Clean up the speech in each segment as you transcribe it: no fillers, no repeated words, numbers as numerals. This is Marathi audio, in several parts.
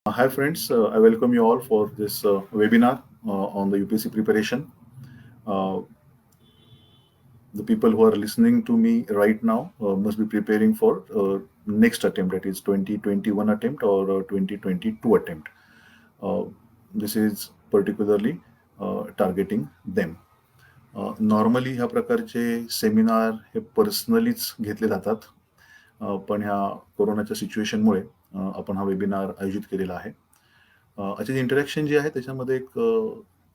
Hi friends, I welcome you all for this webinar on the UPSC preparation. Uh, the people who are listening to me right now must be preparing for next attempt, that is 2021 attempt or 2022 attempt. Uh, this is particularly targeting them. Normally ह्या प्रकारचे सेमिनार हे पर्सनलीच घेतले जातात. पण ह्या कोरोनाच्या सिच्युएशनमुळे आपण हा वेबिनार आयोजित केलेला आहे. याची इंटरॅक्शन जी आहे त्याच्यामध्ये एक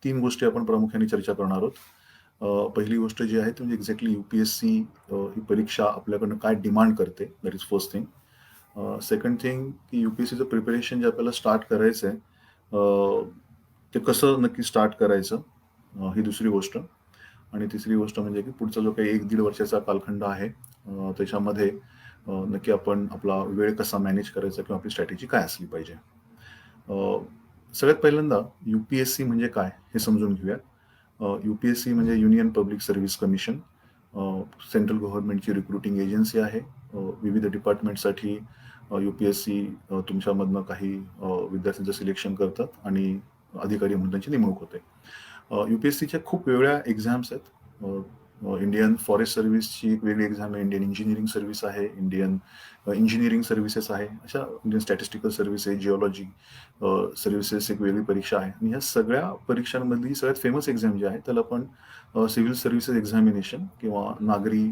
3 गोष्टी आपण प्रामुख्याने चर्चा करणार आहोत. पहिली गोष्ट जी आहे ती म्हणजे एक्झॅक्टली UPSC ही परीक्षा आपल्याकडनं काय डिमांड करते, that is first thing. Second thing की UPSCचं प्रिपरेशन जे आपल्याला स्टार्ट करायचं आहे, ते कसं नक्की स्टार्ट करायचं, ही दुसरी गोष्ट. आणि तिसरी गोष्ट म्हणजे की पुढचा जो काही 1-1.5 वर्षाचा कालखंड आहे, त्याच्यामध्ये नक्की आपण आपला वेळ कसा मॅनेज करायचा किंवा आपली स्ट्रॅटेजी काय असली पाहिजे. सगळ्यात पहिल्यांदा UPSC म्हणजे काय हे समजून घेऊया. UPSC म्हणजे Union Public Service Commission, central गव्हर्नमेंटची रिक्रुटिंग एजन्सी आहे. विविध डिपार्टमेंटसाठी UPSC तुमच्यामधनं काही विद्यार्थ्यांचं सिलेक्शन करतात आणि अधिकारी म्हणून त्यांची नेमणूक होते. UPSCच्या खूप वेगळ्या एक्झाम्स आहेत. इंडियन फॉरेस्ट सर्व्हिसची एक वेगळी एक्झाम आहे, इंडियन इंजिनिअरिंग सर्व्हिस आहे, इंडियन इंजिनिअरिंग सर्व्हिसेस आहे, अशा इंडियन स्टॅटिस्टिकल सर्व्हिस आहे, जिओलॉजी सर्व्हिसेस एक वेगळी परीक्षा आहे. आणि ह्या सगळ्या परीक्षांमधली सगळ्यात फेमस एक्झाम जी आहे त्याला आपण सिव्हिल सर्व्हिसेस एक्झामिनेशन किंवा नागरी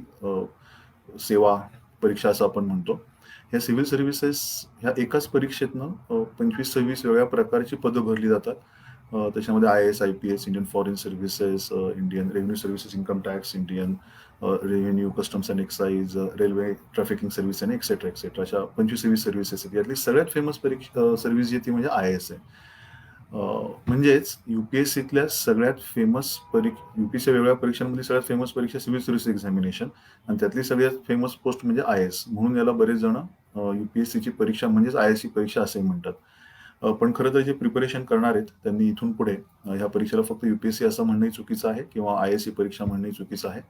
सेवा परीक्षा असं आपण म्हणतो. ह्या सिव्हिल सर्व्हिसेस ह्या एकाच परीक्षेतनं 25-26 वेगळ्या प्रकारची पदं भरली जातात. त्याच्यामध्ये IAS, IPS, Indian foreign services, Indian revenue services, income tax, Indian revenue customs and excise, railway trafficking service आणि एक्सेट्रा एक्सेट्रा, अशा 25-26 सर्व्हिसेस आहेत. यातली सगळ्यात फेमस सर्व्हिस जी आहे ती म्हणजे IAS आहे. म्हणजेच UPSCतल्या सगळ्यात फेमस UPSC वेगळ्या परीक्षांमधली सगळ्यात फेमस परीक्षा सिव्हिल सर्व्हिस एक्झामिनेशन, आणि त्यातली सगळ्यात फेमस पोस्ट म्हणजे IAS. म्हणून याला बरेच जण UPSCची परीक्षा म्हणजेच IAS ही परीक्षा असे म्हणतात. पण खरं तर जे प्रिपरेशन करणार आहेत त्यांनी इथून पुढे ह्या परीक्षेला फक्त UPSC असं म्हणणंही चुकीचं आहे किंवा IAS ही परीक्षा म्हणणंही चुकीचं आहे.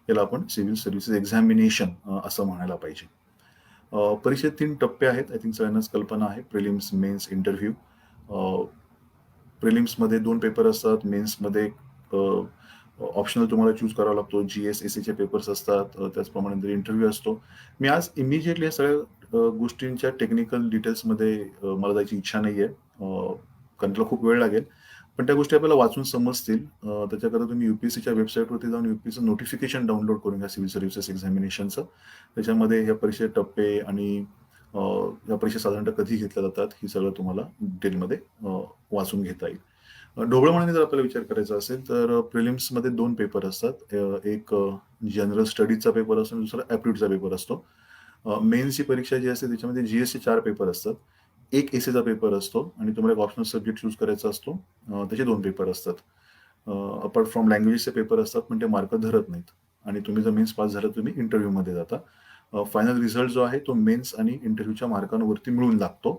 याला आपण सिव्हिल सर्व्हिसेस एक्झामिनेशन असं म्हणायला पाहिजे. परीक्षेत 3 टप्पे आहेत. आय थिंक सगळ्यांनाच कल्पना आहे. Prelims, mains, interview. प्रिलिम्समध्ये 2 पेपर असतात. मेन्समध्ये ऑप्शनल तुम्हाला चूज करावा लागतो. GS-SAचे पेपर्स असतात. त्याचप्रमाणे नंतर इंटरव्ह्यू असतो. मी आज इमिजिएटली या सगळ्या गोष्टींच्या टेक्निकल डिटेल्समध्ये मला जायची इच्छा नाहीये, कारण त्याला खूप वेळ लागेल. पण त्या गोष्टी आपल्याला वाचून समजतील. त्याच्याकरता तुम्ही UPSCच्या वेबसाईटवरती जाऊन UPSCचं नोटिफिकेशन डाउनलोड करून घ्या सिव्हिल सर्व्हिसेस एक्झामिनेशनचं. त्याच्यामध्ये या परीक्षेचे टप्पे आणि या परीक्षा साधारणतः कधी घेतल्या जातात ही सगळं तुम्हाला डिटेलमध्ये वाचून घेता येईल. ढोबळमानाने जर आपल्याला विचार करायचा असेल तर प्रिलिम्समध्ये 2 पेपर असतात. एक जनरल स्टडीजचा पेपर असतो आणि दुसरा ॲप्टिट्यूडचा पेपर असतो. मेन्सची परीक्षा जी असते त्याच्यामध्ये GSचे 4 पेपर असतात. एक एसेचा पेपर असतो आणि तुम्हाला एक ऑप्शनल सब्जेक्ट चूज करायचा असतो. त्याचे 2 पेपर असतात. अपार्ट फ्रॉम लँग्वेजेसचे पेपर असतात, पण ते मार्क धरत नाहीत. आणि तुम्ही जर मेन्स पास झालं तुम्ही इंटरव्ह्यूमध्ये जाता. फायनल रिझल्ट जो आहे तो मेन्स आणि इंटरव्ह्यूच्या मार्कांवरती मिळून लागतो.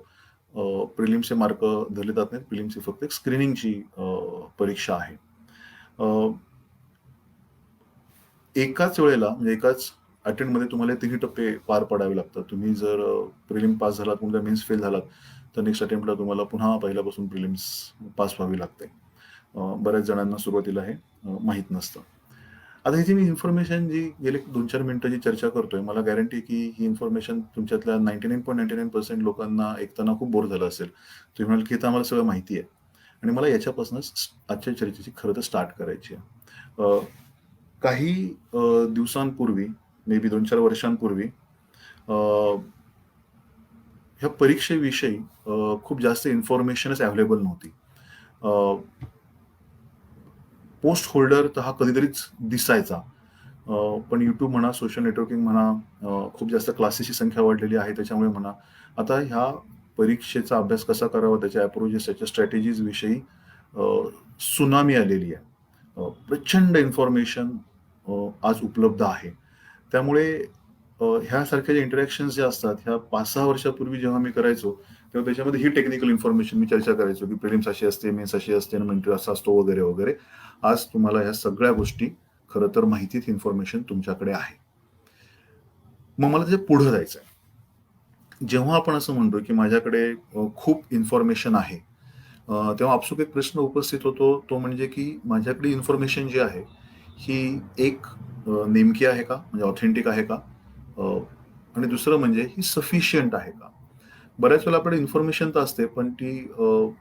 प्रिलिम्सचे मार्क धरले जात नाहीत. प्रिलिम्स ही फक्त एक स्क्रीनिंगची परीक्षा आहे. एकाच वेळेला म्हणजे एकाच अटेम्प्टमध्ये तुम्हाला 3 टप्पे पार पाडावे लागतात. तुम्ही जर प्रिलिम पास झालात, पुन्हा मेन्स फेल झालात, तर नेक्स्ट अटेम्प्टला तुम्हाला पुन्हा पहिल्यापासून प्रिलिम्स पास व्हावी लागते. बऱ्याच जणांना सुरुवातीला हे माहीत नसतं. आता ही जी मी इन्फॉर्मेशन जी गेले 2-4 मिनिटं जी चर्चा करतोय, मला गॅरंटी आहे की ही इन्फॉर्मेशन तुमच्यातल्या 99.99% लोकांना ऐकताना खूप बोर झालं असेल. तुम्ही म्हणाल की हे तर आम्हाला सगळं माहिती आहे. आणि मला याच्यापासूनच आजच्या चर्चेची खरं तर स्टार्ट करायची आहे. काही दिवसांपूर्वी, मे बी 2-4 वर्षांपूर्वी, ह्या परीक्षेविषयी खूप जास्त इन्फॉर्मेशनच अवेलेबल नव्हती. पोस्ट होल्डर तर हा कधीतरीच दिसायचा. पण YouTube म्हणा, सोशल नेटवर्किंग म्हणा, खूप जास्त क्लासेसची संख्या वाढलेली आहे त्याच्यामुळे म्हणा, आता ह्या परीक्षेचा अभ्यास कसा करावा, त्याच्या अप्रोचेस, त्याच्या स्ट्रॅटेजीज विषयी सुनामी आलेली आहे. प्रचंड इन्फॉर्मेशन आज उपलब्ध आहे. त्यामुळे ह्यासारख्या ज्या इंटरॅक्शन्स ज्या असतात, ह्या 5-6 वर्षापूर्वी जेव्हा मी करायचो, तेव्हा त्याच्यामध्ये ही टेक्निकल इन्फॉर्मेशन मी चर्चा करायचो की प्रिलिम्स अशी असते, मेन्स अशी असते आणि इंटरव्ह्यू असा असतो वगैरे वगैरे. आज तुम्हाला ह्या सगळ्या गोष्टी खरं तर माहितीत इन्फॉर्मेशन तुमच्याकडे आहे. मग मला त्याच्या पुढं जायचं आहे. जेव्हा आपण असं म्हणतो की माझ्याकडे खूप इन्फॉर्मेशन आहे, तेव्हा आपसूक एक प्रश्न उपस्थित होतो, तो म्हणजे की माझ्याकडे इन्फॉर्मेशन जी आहे, ही एक नेमकी आहे का? म्हणजे ऑथेंटिक आहे का? अ, आणि दुसरं म्हणजे ही सफिशियंट आहे का? बऱ्याच वेळेला आपल्याकडे इन्फॉर्मेशन तर असते, पण ती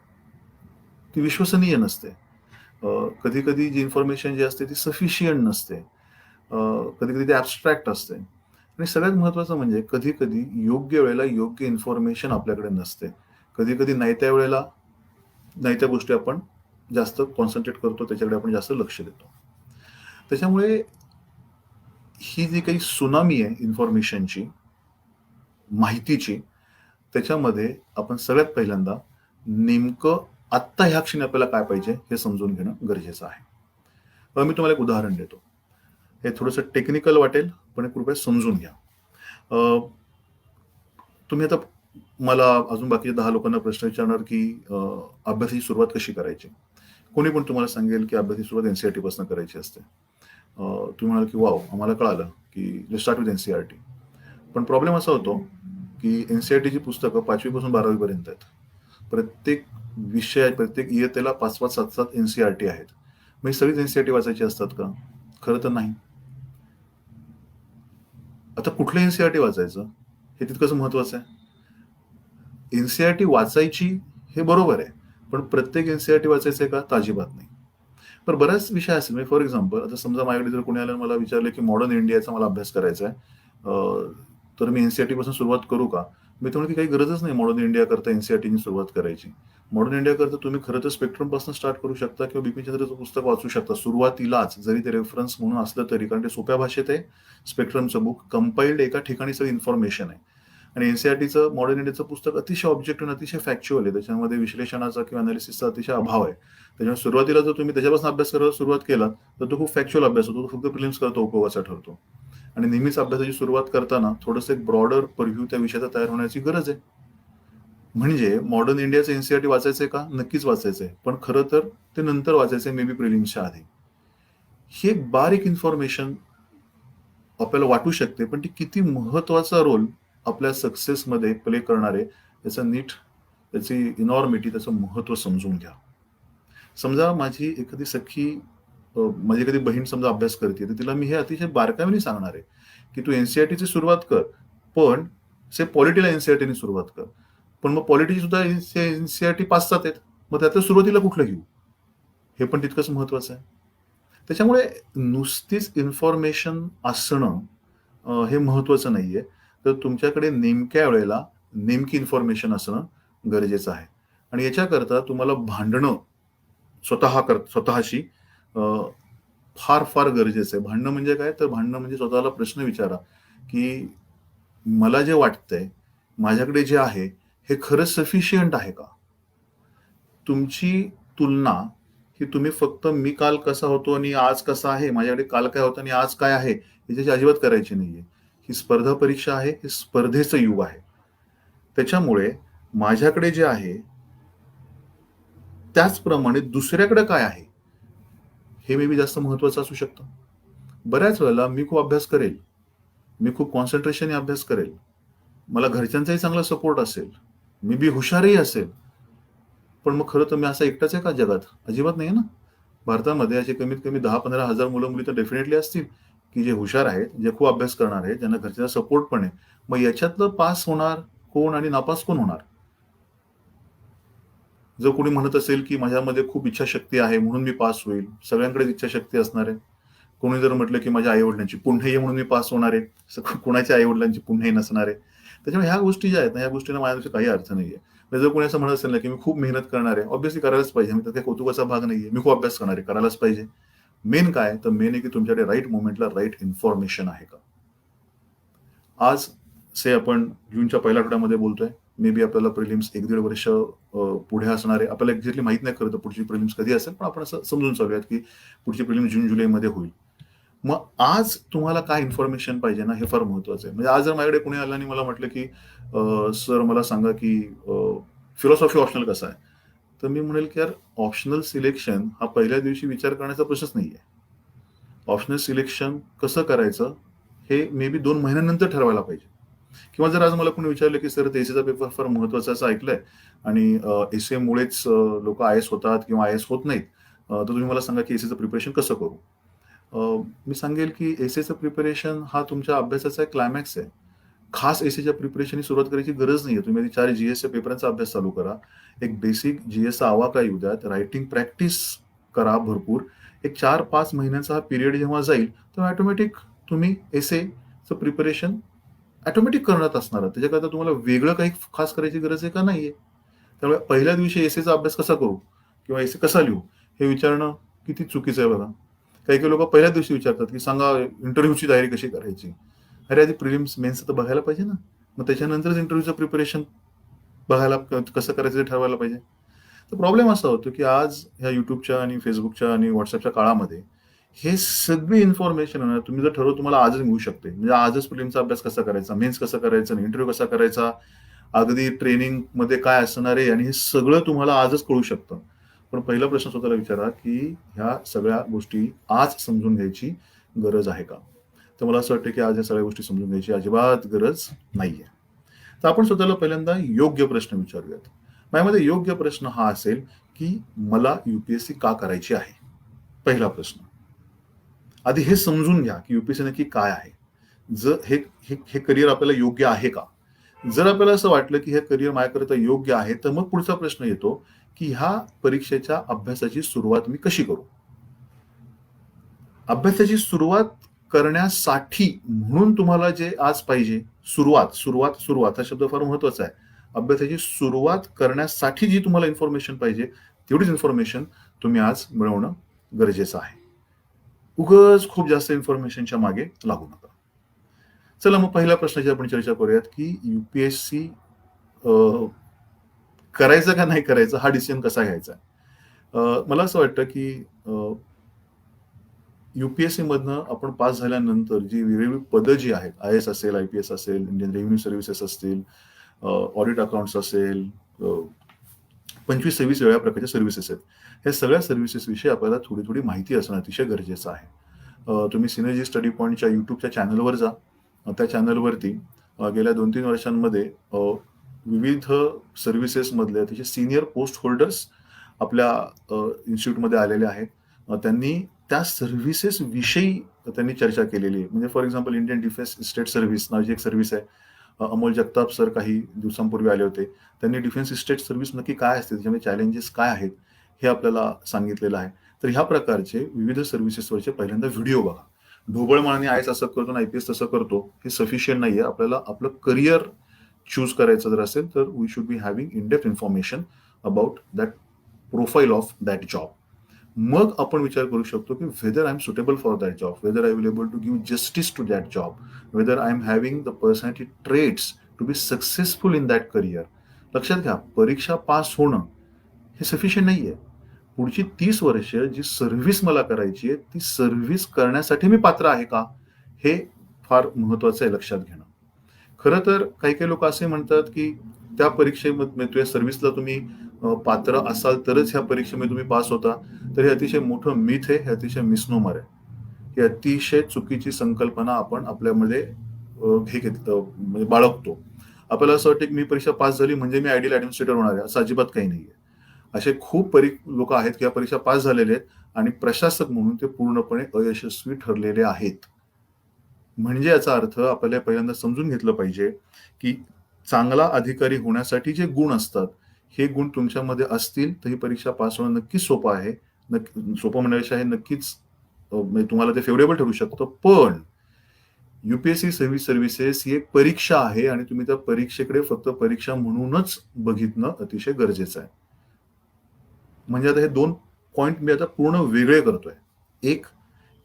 विश्वसनीय नसते. कधी-कधी जी इन्फॉर्मेशन जी असते ती सफिशियंट नसते. कधी-कधी ती ॲब्स्ट्रॅक्ट असते. आणि सगळ्यात महत्त्वाचं म्हणजे कधी-कधी योग्य वेळेला योग्य इन्फॉर्मेशन आपल्याकडे नसते. कधी-कधी नाही त्या वेळेला नाही त्या गोष्टी आपण जास्त कॉन्सन्ट्रेट करतो, त्याच्याकडे आपण जास्त लक्ष देतो. त्याच्यामुळे ही जी काही त्सुनामी आहे इन्फॉर्मेशनची, माहितीची, त्याच्यामध्ये आपण सगळ्यात पहिल्यांदा नेमकं आत्ता ह्या क्षणी आपल्याला काय पाहिजे हे समजून घेणं गरजेचं आहे. मी तुम्हाला एक उदाहरण देतो. हे थोडंसं टेक्निकल वाटेल, पण हे कृपया समजून घ्या. अ, तुम्ही आता मला अजून बाकीच्या 10 लोकांना प्रश्न विचारणार, की अभ्यासाची सुरुवात कशी करायची? कोणी पण तुम्हाला सांगेल, की अभ्यासाची सुरुवात एन-सी-ई-आर-टी पासून करायची असते. तुम्ही म्हणाल, की "वॉव! आम्हाला कळालं, की लेट्स स्टार्ट विथ एन-सी-ई-आर-टी." पण प्रॉब्लेम असा होतो, की एन-सी-ई-आर-टीची पुस्तकं 5वी पासून 12वी पर्यंत आहेत. प्रत्येक विषय, प्रत्येक इयत्तेला 5-5, 7-7 एन-सी-ई-आर-टी आहेत. मग ही सगळीच एन-सी-ई-आर-टी वाचायची असतात का? खरं तर नाही. आता कुठलं एन-सी-ई-आर-टी वाचायचं? हे तितकंच महत्वाचं आहे. एन-सी-ई-आर-टी वाचायची हे बरोबर आहे. पण प्रत्येक एन-सी-ई-आर-टी वाचायचं आहे का? तर अजिबात नाही. पण बऱ्याच विषय असेल, म्हणजे फॉर एक्झाम्पल आता समजा माझ्याकडे जर कोणी आलं आणि मला विचारलं, की मॉडर्न इंडियाचा मला अभ्यास करायचा आहे. तर मी एन-सी-ई-आर-टी पासून सुरुवात करू का? मी तर म्हणेन, की काही गरजच नाही मॉडर्न इंडियाकरता एन-सी-ई-आर-टीनी सुरुवात करायची. मॉडर्न इंडियाकरता तुम्ही खरं तर स्पेक्ट्रमपासून स्टार्ट करू शकता किंवा बिपिन चंद्रचं पुस्तक वाचू शकता. सुरुवातीलाच जरी ते रेफरन्स म्हणून असलं तरी, कारण ते सोप्या भाषेत आहे. स्पेक्ट्रमचं बुक कंपाइल्ड एका ठिकाणी सगळं इन्फॉर्मेशन आहे. आणि एन-सी-ई-आर-टीचं मॉडर्न इंडियाचं पुस्तक अतिशय ऑब्जेक्टिव्ह आणि अतिशय फॅक्च्युअल आहे. त्याच्यामध्ये विश्लेषणाचा किंवा अनालिसिसचा अतिशय अभाव आहे. त्याच्यामुळे सुरुवातीला जर तुम्ही त्याच्यापासून अभ्यास करायला सुरुवात केला, तर तो खूप फॅक्च्युअल अभ्यास होतो. तो फक्त प्रिलिम्स करता उपयोगाचा ठरतो. आणि नेहमीच अभ्यासाची सुरुवात करताना थोडंसं एक ब्रॉडर पर्व्ह्यू त्या विषयाचा तयार होण्याची गरज आहे. म्हणजे मॉडर्न इंडियाचं एन-सी-ई-आर-टी वाचायचंय का? नक्कीच वाचायचंय. पण खरं तर ते नंतर वाचायचंय, मे बी प्रिलिम्सच्या आधी. ही एक बारीक इन्फॉर्मेशन आपल्याला वाटू शकते, पण ती किती महत्वाचा रोल आपल्या सक्सेसमध्ये प्ले करणार आहे, याचा नीट त्याची इनॉर्मिटी, त्याचं महत्त्व समजून घ्या. समजा माझी एखादी सख्खी, माझी एखादी बहीण समजा अभ्यास करते, तर तिला मी हे अतिशय बारकाईने सांगणार आहे, की "तू एन-सी-ई-आर-टीची सुरुवात कर, पण पॉलिटीला एन-सी-ई-आर-टीने सुरुवात कर." पण मग पॉलिटीची सुद्धा एन-सी-ई-आर-टी 5-7 आहेत. मग त्यातलं सुरुवातीला कुठलं घेऊ? हे पण तितकंच महत्वाचं आहे. त्याच्यामुळे नुसतीच इन्फॉर्मेशन असणं हे महत्वाचं नाहीये. तर तुमच्याकडे नेमक्या वेळेला नेमकी इन्फॉर्मेशन असणं गरजेचं आहे. आणि याच्याकरता तुम्हाला भांडणं स्वतःशी अ, फार गरजेचं आहे. भांडणं म्हणजे काय? तर भांडणं म्हणजे स्वतःला प्रश्न विचारा, की मला जे वाटतंय, माझ्याकडे जे आहे, हे खरंच सफिशियंट आहे का? तुमची तुलना ही तुम्ही फक्त मी काल कसा होतो आणि आज कसा आहे, माझ्याकडे काल काय होतं आणि आज काय आहे, ह्याच्याशी अजिबात करायची नाहीये. ही स्पर्धा परीक्षा आहे, हे स्पर्धेचं युग आहे. त्याच्यामुळे माझ्याकडे जे आहे, त्याचप्रमाणे दुसऱ्याकडे काय आहे, हे मे बी जास्त महत्वाचं असू शकतं. बऱ्याच वेळेला मी खूप अभ्यास करेल, मी खूप कॉन्सन्ट्रेशनने अभ्यास करेल, मला घरच्यांचाही चांगला सपोर्ट असेल, मी बी हुशारही असेल, पण मग खरं तर मी असा एकटाच आहे का जगात? अजिबात नाही ना. भारतामध्ये असे कमीत कमी 10-15,000 मुलं-मुली तर डेफिनेटली असतील, की जे हुशार आहेत, जे खूप अभ्यास करणार आहेत, ज्यांना घरच्यांचा सपोर्ट पण आहे. मग याच्यातलं पास होणार कोण आणि नापास कोण होणार? जर कोणी म्हणत असेल, की माझ्यामध्ये खूप इच्छाशक्ती आहे म्हणून मी पास होईल, सगळ्यांकडेच इच्छाशक्ती असणार आहे. कोणी जर म्हटलं, की माझ्या आई-वडिलांची पुण्य आहे म्हणून मी पास होणार आहे, कुणाच्या आई-वडिलांची पुण्यही नसणार आहे. त्याच्यामुळे ह्या गोष्टी ज्या आहेत ना, ह्या गोष्टींना माझ्यापेक्षा काही अर्थ नाहीये. म्हणजे जर कोणी असं म्हणत असेल ना, की मी खूप मेहनत करणार आहे, ऑब्व्हियसली करायलाच पाहिजे. त्यात काही कौतुकाचा भाग नाहीये. मी खूप अभ्यास करणार आहे, करायलाच पाहिजे. मेन काय? तर मेन आहे, की तुमच्याकडे राइट मोमेंटला राइट इन्फॉर्मेशन आहे का? आज आपण जूनच्या पहिल्या आठवड्यामध्ये बोलतोय. मे बी आपल्याला प्रिलिम्स 1-1.5 वर्ष पुढे असणार आहे. आपल्याला एक्झॅक्टली माहीत नाही खरं तर पुढची प्रिलिम्स कधी असेल, पण आपण असं समजून चालूयात, की पुढची प्रिलिम्स जून-जुलैमध्ये होईल. मग आज तुम्हाला काय इन्फॉर्मेशन पाहिजे ना, हे फार महत्वाचं आहे. म्हणजे आज जर माझ्याकडे कोणी आलं आणि मला म्हटलं, की "सर मला सांगा, की फिलॉसॉफी ऑप्शनल कसा आहे?" तर मी म्हणेल, की यार ऑप्शनल सिलेक्शन हा पहिल्या दिवशी विचार करण्याचा प्रश्नच नाहीये. ऑप्शनल सिलेक्शन कसं करायचं, हे मे बी 2 महिन्यानंतर ठरवायला पाहिजे. किंवा जर आज मला कोणी विचारलं की सर एसीचा पेपर फार महत्वाचा असं ऐकलंय आणि एसी मुळेच लोक आय एस होतात किंवा आय एस होत नाहीत, तर तुम्ही मला सांगा की एसीचं प्रिपरेशन कसं करू. मी सांगेल की एसीचं प्रिपरेशन हा तुमच्या अभ्यासाचा एक क्लायमॅक्स आहे. खास एसीच्या प्रिपरेशनची सुरुवात करायची गरज नाहीये. तुम्ही आधी 4 जीएसच्या पेपरांचा अभ्यास चालू करा. एक बेसिक जीएसचा आवाका येऊ द्यात. रायटिंग प्रॅक्टिस करा भरपूर. एक 4-5 महिन्यांचा हा पिरियड जेव्हा जाईल, तेव्हा ऑटोमॅटिक तुम्ही एसेचं प्रिपरेशन ऑटोमॅटिक करत असणार आहात. त्याच्याकरता तुम्हाला वेगळं काही खास करायची गरज आहे का? नाहीये. त्यामुळे पहिल्या दिवशी एसेचा अभ्यास कसा करू किंवा एसे कसा लिहू हे विचारणं किती चुकीचं आहे बघा. काही-काही लोकं पहिल्याच दिवशी विचारतात, की सांगा इंटरव्ह्यूची तयारी कशी करायची? अरे आधी प्रिलिम्स, मेन्स तर बघायला पाहिजे ना. मग त्याच्यानंतरच इंटरव्ह्यूचं प्रिपरेशन बघायला कसं करायचं ते ठरवायला पाहिजे. तर प्रॉब्लेम असा होतो, की आज ह्या YouTubeच्या आणि Facebookच्या आणि WhatsAppच्या काळामध्ये हे सगळी इन्फॉर्मेशन आहे ना, तुम्ही जर ठरवलं तुम्हाला आजच मिळू शकते. म्हणजे आजच प्रिलिमचा अभ्यास कसा करायचा, मेन्स कसा करायचा, इंटरव्ह्यू कसा करायचा, अगदी ट्रेनिंगमध्ये काय असणार आहे आणि हे सगळं तुम्हाला आजच कळू शकतं. पण पहिला प्रश्न स्वतःला विचारा, की ह्या सगळ्या गोष्टी आज समजून घ्यायची गरज आहे का? तर मला असं वाटतं, की आज या सगळ्या गोष्टी समजून घ्यायची अजिबात गरज नाहीये. तर आपण स्वतःला पहिल्यांदा योग्य प्रश्न विचारूयात. माझ्यामध्ये योग्य प्रश्न हा असेल, की मला यूपीएससी का करायची आहे? पहिला प्रश्न. आधी हे समजून घ्या, की यूपीएससी नक्की काय आहे? जर हे हे हे करियर आपल्याला योग्य आहे का? जर आपल्याला असं वाटलं, की हे करियर माझ्याकरिता योग्य आहे, तर मग पुढचा प्रश्न येतो, की ह्या परीक्षेच्या अभ्यासाची सुरुवात मी कशी करू? अभ्यासाची सुरुवात करण्यासाठी म्हणून तुम्हाला जे आज पाहिजे, सुरुवात हा शब्द फार महत्वाचा आहे. अभ्यासाची सुरुवात करण्यासाठी जी तुम्हाला इन्फॉर्मेशन पाहिजे, तेवढीच इन्फॉर्मेशन तुम्ही आज मिळवणं गरजेचं आहे. उगाच खूप जास्त इन्फॉर्मेशनच्या मागे लागू नका. चला मग पहिल्या प्रश्नाची आपण चर्चा करूयात, की यूपीएससी करायचं का नाही करायचं हा डिसिजन कसा घ्यायचा? मला असं वाटतं, की यूपीएससी मधनं आपण पास झाल्यानंतर जी वेगवेगळी पदं जी आहेत, आय-एस असेल, आय-पी-एस असेल, इंडियन रेव्हेन्यू सर्व्हिसेस असतील, ऑडिट अकाउंट्स असेल, 25-26 वेगळ्या प्रकारच्या सर्व्हिसेस आहेत. या सगळ्या सर्व्हिसेस विषयी आपल्याला थोडी-थोडी माहिती असणं अतिशय गरजेचं आहे. तुम्ही सिनर्जी स्टडी पॉइंटच्या YouTubeच्या चॅनलवर जा. त्या चॅनलवरती गेल्या 2-3 वर्षांमध्ये विविध सर्व्हिसेसमधले अतिशय सीनियर पोस्ट होल्डर्स आपल्या इन्स्टिट्यूटमध्ये आलेले आहेत. त्यांनी त्या सर्व्हिसेस विषयी त्यांनी चर्चा केलेली आहे. म्हणजे for example Indian defence estate service नावाची एक सर्व्हिस आहे. अमोल जगताप सर काही दिवसांपूर्वी आले होते. त्यांनी डिफेन्स इस्टेट सर्व्हिस नक्की काय असते, त्याच्यामध्ये चॅलेंजेस काय आहेत, हे आपल्याला सांगितलेलं आहे. तर ह्या प्रकारचे विविध सर्व्हिसेसवरचे पहिल्यांदा व्हिडिओ बघा. ढोबळमानाने आय-एस असं करतो आणि आय-पी-एस तसं करतो, हे सफिशियंट नाहीये. आपल्याला आपलं करियर चूज करायचं जर असेल, तर we should be having in depth information about that profile of that job. मग आपण विचार करू शकतो, की whether I am suitable for that job, whether I will able to give justice to that job, whether I am having the personality traits to be successful in that career. लक्षात घ्या, परीक्षा पास होणं हे सफिशियंट नाहीये. पुढची 30 वर्ष जी सर्व्हिस मला करायची आहे, ती सर्व्हिस करण्यासाठी मी पात्र आहे का? हे फार महत्वाचं आहे लक्षात घेणं. खरं तर काही-काही लोकं असे म्हणतात, की त्या परीक्षेमध्ये त्या सर्व्हिसला तुम्ही पात्र असाल तरच ह्या परीक्षेमध्ये तुम्ही पास होता. तर हे अतिशय मोठं मिथ आहे, हे अतिशय मिसनोमर आहे. ही अतिशय चुकीची संकल्पना आपण आपल्यामध्ये हे घेतलं म्हणजे बाळगतो. आपल्याला असं वाटतं, की मी परीक्षा पास झाली म्हणजे मी आयडियल ॲडमिनिस्ट्रेटर होणार आहे, असं अजिबात काही नाहीये. असे खूप लोकं आहेत, की या परीक्षा पास झालेले आहेत आणि प्रशासक म्हणून ते पूर्णपणे अयशस्वी ठरलेले आहेत. म्हणजे याचा अर्थ आपल्याला पहिल्यांदा समजून घेतलं पाहिजे, की चांगला अधिकारी होण्यासाठी जे गुण असतात, हे गुण तुमच्यामध्ये असतील, तर ही परीक्षा पास होणं नक्कीच सोपं आहे. सोपं म्हणण्यापेक्षा हे नक्कीच म्हणजे तुम्हाला ते फेव्हरेबल ठरू शकतं. पण यूपीएससी सिव्हिल सर्व्हिसेस ही एक परीक्षा आहे आणि तुम्ही त्या परीक्षेकडे फक्त परीक्षा म्हणूनच बघितणं अतिशय गरजेचं आहे. म्हणजे आता हे 2 पॉइंट मी आता पूर्ण वेगळे करतोय. एक,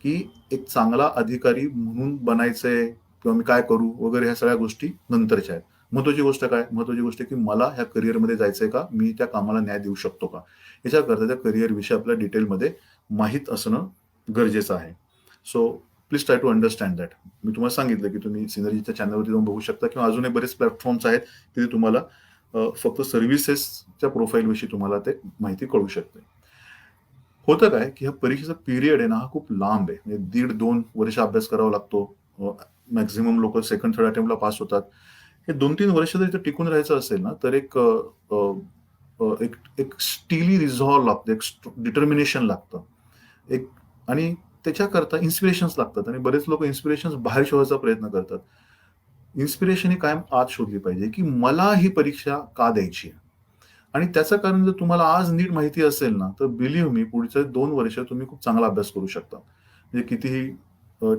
की एक चांगला अधिकारी म्हणून बनायचंय किंवा मी काय करू वगैरे ह्या सगळ्या गोष्टी नंतरच्या आहेत. महत्वाची गोष्ट काय? महत्वाची गोष्ट की मला ह्या करिअरमध्ये जायचंय का? मी त्या कामाला न्याय देऊ शकतो का? याच्याकरता त्या करिअरविषयी आपल्याला डिटेलमध्ये माहीत असणं गरजेचं आहे. So please try to understand that. मी तुम्हाला सांगितलं, की तुम्ही सिनर्जीच्या चॅनलवरती जाऊन बघू शकता किंवा अजूनही बरेच प्लॅटफॉर्म्स आहेत, तिथे तुम्हाला फक्त सर्व्हिसेसच्या प्रोफाईलविषयी तुम्हाला ते माहिती कळू शकते. होतं काय, की ह्या परीक्षेचा पिरियड आहे ना, हा खूप लांब आहे. म्हणजे 1.5-2 वर्ष अभ्यास करावा लागतो. मॅक्सिमम लोकं सेकंड, थर्ड अटेम्प्टला पास होतात. हे 2-3 वर्ष जर इथे टिकून राहायचं असेल ना, तर एक एक स्टीली रिझॉल्व्ह लागतं, एक डिटर्मिनेशन लागतं. एक आणि त्याच्याकरता इन्स्पिरेशन्स लागतात आणि बरेच लोकं इन्स्पिरेशन्स बाहेर शोधायचा प्रयत्न करतात. इन्स्पिरेशन ही कायम आत शोधली पाहिजे, की मला ही परीक्षा का द्यायची आहे? आणि त्याचं कारण जर तुम्हाला आज नीट माहिती असेल ना, तर बिलीव्ह मी पुढचे 2 वर्ष तुम्ही खूप चांगला अभ्यास करू शकता. म्हणजे कितीही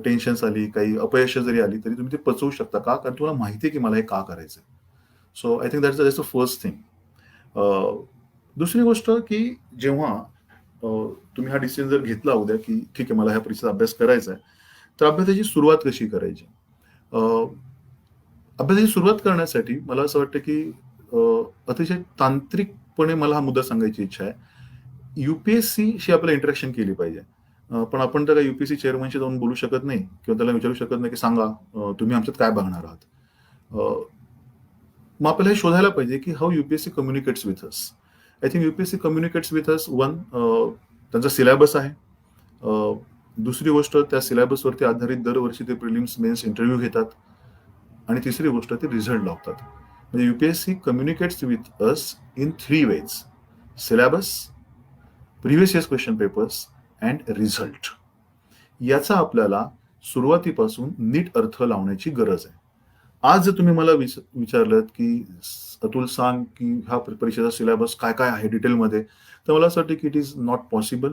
टेन्शन्स आली, काही अपयश जरी आली, तरी तुम्ही ते पचवू शकता. का? कारण तुम्हाला माहिती आहे, की मला हे का करायचंय. So I think that's the first thing. दुसरी गोष्ट, की जेव्हा अ, तुम्ही हा डिसिजन जर घेतला उद्या, की ठीक आहे मला ह्या परीक्षेचा अभ्यास करायचा आहे, तर अभ्यासाची सुरुवात कशी करायची? अ, अभ्यासाची सुरुवात करण्यासाठी मला असं वाटतं, की अतिशय तांत्रिकपणे मला हा मुद्दा सांगायची इच्छा आहे. यू-पी-एस-सीशी आपल्याला इंटरॅक्शन केली पाहिजे. पण आपण त्याला यू-पी-एस-सी चेअरमनशी जाऊन बोलू शकत नाही किंवा त्याला विचारू शकत नाही, की सांगा तुम्ही आमच्यात काय बघणार आहात? अ, मग आपल्याला हे शोधायला पाहिजे, की how UPSC communicates with us. I think UPSC communicates with अस त्यांचा सिलेबस आहे. अ, दुसरी गोष्ट त्या सिलेबसवरती आधारित दरवर्षी ते प्रिलिम्स, मेन्स इंटरव्ह्यू घेतात आणि तिसरी गोष्ट ते रिझल्ट लावतात. म्हणजे U P S C communicates with us in 3 ways. Syllabus, previous years question papers and result. याचा आपल्याला सुरुवातीपासून नीट अर्थ लावण्याची गरज आहे. आज जर तुम्ही मला विचारलत, की अतुल सांग, की हा परीक्षेचा सिलेबस काय-काय आहे डिटेलमध्ये, तर मला असं वाटतं, की इट इज नॉट पॉसिबल.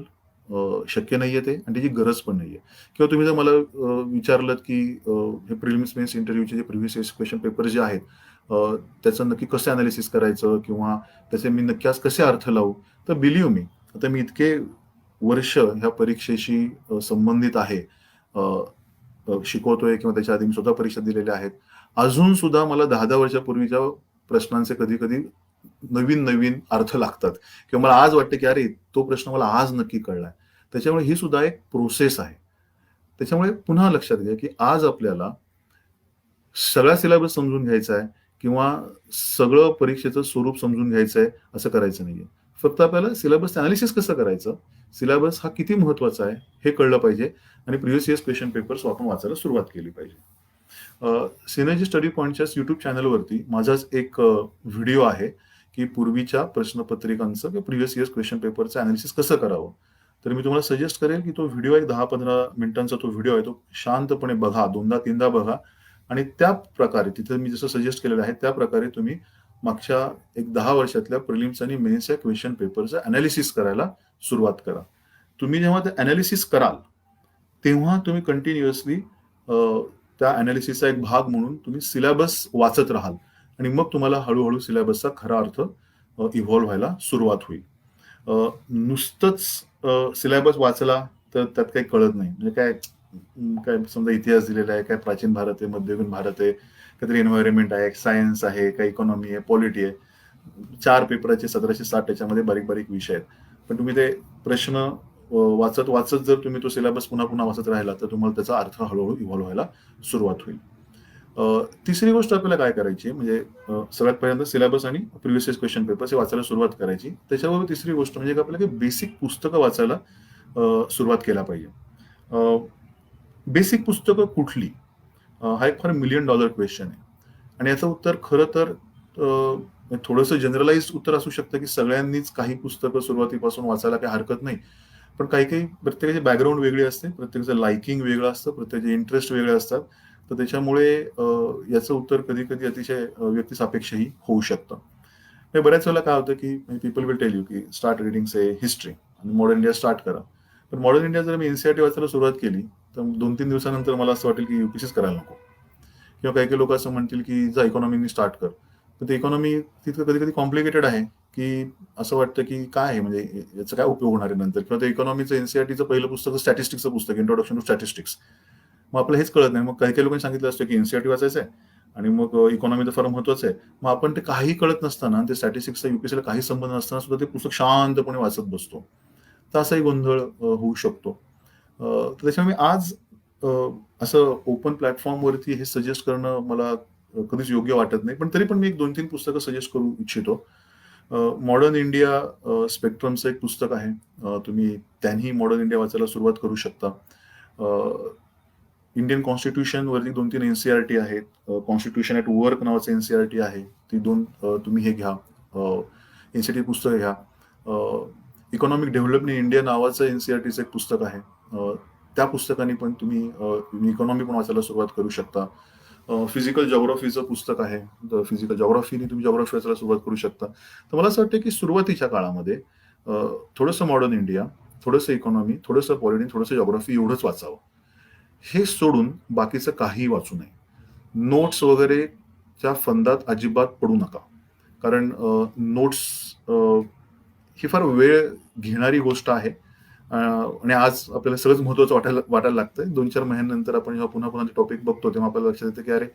शक्य नाहीये ते आणि त्याची गरज पण नाहीये. किंवा तुम्ही जर मला विचारलत, की हे प्रिलिम्स, मेन्स इंटरव्ह्यूचे जे प्रिव्हियस इयर्स क्वेश्चन पेपर जे आहेत, त्याचं नक्की कसं एनालिसिस करायचं किंवा त्याचे मी नक्की आज कसे अर्थ लावू? तर बिलीव्ह मी, आता मी इतके वर्ष ह्या परीक्षेशी संबंधित आहे. अ, शिकवतोय किंवा त्याच्या आधी मी स्वतः परीक्षा दिलेल्या आहेत. अजून सुद्धा मला 10-10 वर्षापूर्वीच्या प्रश्नांचे कधी-कधी नवीन-नवीन अर्थ लागतात किंवा मला आज वाटतं, की अरे तो प्रश्न मला आज नक्की कळलाय. त्याच्यामुळे ही सुद्धा एक प्रोसेस आहे. त्याच्यामुळे पुन्हा लक्षात घ्या, की आज आपल्याला सगळा सिलेबस समजून घ्यायचा आहे किंवा सगळं परीक्षेचं स्वरूप समजून घ्यायचं आहे, असं करायचं नाहीये. फक्त आपल्याला सिलेबसचं एनालिसिस कसं करायचं, सिलेबस हा किती महत्त्वाचा आहे, हे कळलं पाहिजे आणि प्रिव्हियस इयर्स क्वेश्चन पेपर्स आपण वाचायला सुरुवात केली पाहिजे. सिनर्जी स्टडी पॉइंटच्या YouTube चॅनलवरती माझाच एक व्हिडिओ आहे, की पूर्वीच्या प्रश्नपत्रिकांचं किंवा प्रिव्हियस इयर्स क्वेश्चन पेपरचं एनालिसिस कसं करावं. तर मी तुम्हाला सजेस्ट करेल, की तो व्हिडिओ एक 10-15 मिनिटांचा तो व्हिडिओ आहे. तो शांतपणे बघा, 2दा-3दा बघा आणि त्या प्रकारे तिथं मी जसं सजेस्ट केलेलं आहे, त्या प्रकारे तुम्ही मागच्या एक 10 वर्षातल्या प्रिलिम्स आणि मेन्सच्या क्वेश्चन पेपरचं एनालिसिस करायला सुरुवात करा. तुम्ही जेव्हा ते एनालिसिस कराल, तेव्हा तुम्ही कंटिन्युअसली त्या एनालिसिसचा एक भाग म्हणून तुम्ही सिलेबस वाचत राहाल आणि मग तुम्हाला हळूहळू सिलेबसचा खरा अर्थ इव्हॉल्व्ह व्हायला सुरुवात होईल. नुसतंच सिलेबस वाचला तर त्यात काही कळत नाही. म्हणजे काय काय समजा इतिहास दिलेला आहे, काय प्राचीन भारत आहे, मध्ययुगीन भारत आहे, काहीतरी एन्व्हायरमेंट आहे, सायन्स आहे, काही इकॉनॉमी आहे, पॉलिटी आहे. 4 पेपराचे 1760 त्याच्यामध्ये बारीक-बारीक विषय आहेत. पण तुम्ही ते प्रश्न वाचत जर तुम्ही तो सिलेबस पुन्हा-पुन्हा वाचत राहिला, तर तुम्हाला त्याचा अर्थ हळू इव्हॉल्व्ह व्हायला सुरुवात होईल. तिसरी गोष्ट आपल्याला काय करायची आहे, म्हणजे सगळ्यात पहिल्यांदा सिलेबस आणि प्रिव्हियस इयर्स क्वेश्चन पेपर्स हे वाचायला सुरुवात करायची. त्याच्याबरोबर तिसरी गोष्ट म्हणजे आपल्याला बेसिक पुस्तकं वाचायला सुरुवात केला पाहिजे. बेसिक पुस्तकं कुठली? हा एक फार मिलियन डॉलर क्वेश्चन आहे. आणि याचं उत्तर खरं तर थोडंसं जनरलाइज्ड उत्तर असू शकतं, की सगळ्यांनीच काही पुस्तकं सुरुवातीपासून वाचायला काही हरकत नाही. पण काही-काही प्रत्येकाची बॅकग्राऊंड वेगळी असते, प्रत्येकाचं लाइकिंग वेगळं असतं, प्रत्येकाचे इंटरेस्ट वेगळे असतात. तर त्याच्यामुळे याचं उत्तर कधी-कधी अतिशय व्यक्तिसापेक्षही होऊ शकतं. म्हणजे बऱ्याच वेळेला काय होतं, की पीपल विल टेल यू, की स्टार्ट रीडिंग से हिस्ट्री आणि मॉडर्न इंडिया स्टार्ट करा. पण मॉडर्न इंडिया जर मी एन-सी-आर-टी वाचायला सुरुवात केली, तर 2-3 दिवसानंतर मला असं वाटेल, की यू-पी-एस-सीच करायला नको. किंवा काही-काही लोकं असं म्हणतील, की जा इकॉनॉमीनी स्टार्ट कर. तर ते इकॉनॉमी तितकं कधी-कधी कॉम्प्लिकेटेड आहे, की असं वाटतं, की काय आहे म्हणजे याचा काय उपयोग होणार आहे नंतर किंवा ते इकॉनॉमीचं एन-सी-आर-टीचं पहिलं पुस्तक स्टॅटिस्टिक्सचं पुस्तक, इंट्रोडक्शन टू स्टॅटिस्टिक्स. मग आपल्याला हेच कळत नाही. मग काही-काही लोकांनी सांगितलं असतं, की एन-सी-आर-टी वाचायचं आहे आणि मग इकॉनॉमी तर फार महत्वाचं आहे. मग आपण ते काही कळत नसताना, ते स्टॅटिस्टिक्सचा यू काही संबंध नसताना सुद्धा ते पुस्तक शांतपणे वाचत बसतो. तर असाही गोंधळ होऊ शकतो. तर त्याच्यामुळे आज अ, असं ओपन प्लॅटफॉर्मवरती हे सजेस्ट करणं मला कधीच योग्य वाटत नाही. पण तरी पण मी एक 2-3 पुस्तकं सजेस्ट करू इच्छितो. मॉडर्न इंडिया स्पेक्ट्रमचं एक पुस्तक आहे. तुम्ही त्यांनी मॉडर्न इंडिया वाचायला सुरुवात करू शकता. इंडियन कॉन्स्टिट्यूशन वरती 2-3 एनसीईआरटी आहेत. कॉन्स्टिट्यूशन ॲट वर्क नावाचं एनसीईआरटी आहे. ती 2 तुम्ही हे घ्या, एनसीईआरटी पुस्तकं घ्या. इकॉनॉमिक डेव्हलपमेंट इन इंडिया नावाचं एनसीईआरटीचं एक पुस्तक आहे. त्या पुस्तकाने पण तुम्ही इकॉनॉमी पण वाचायला सुरुवात करू शकता. फिजिकल जॉग्राफीचं पुस्तक आहे. फिजिकल जॉग्राफीने तुम्ही जॉग्राफी वाचायला सुरुवात करू शकता. तर मला असं वाटतं की सुरुवातीच्या काळामध्ये थोडंसं मॉडर्न इंडिया, थोडंसं इकॉनॉमी, थोडंसं पॉलिटी, थोडंसं जॉग्राफी एवढंच वाचावं. हे सोडून बाकीचं काही वाचू नये. नोट्स वगैरेच्या फंदात अजिबात पडू नका. कारण नोट्स ही फार वेळ घेणारी गोष्ट आहे. आणि आज आपल्याला सगळंच महत्त्वाचं वाटायला लागतंय. 2-4 महिन्यानंतर आपण जेव्हा पुन्हा पुन्हा टॉपिक बघतो तेव्हा आपल्याला लक्षात येतं की अरे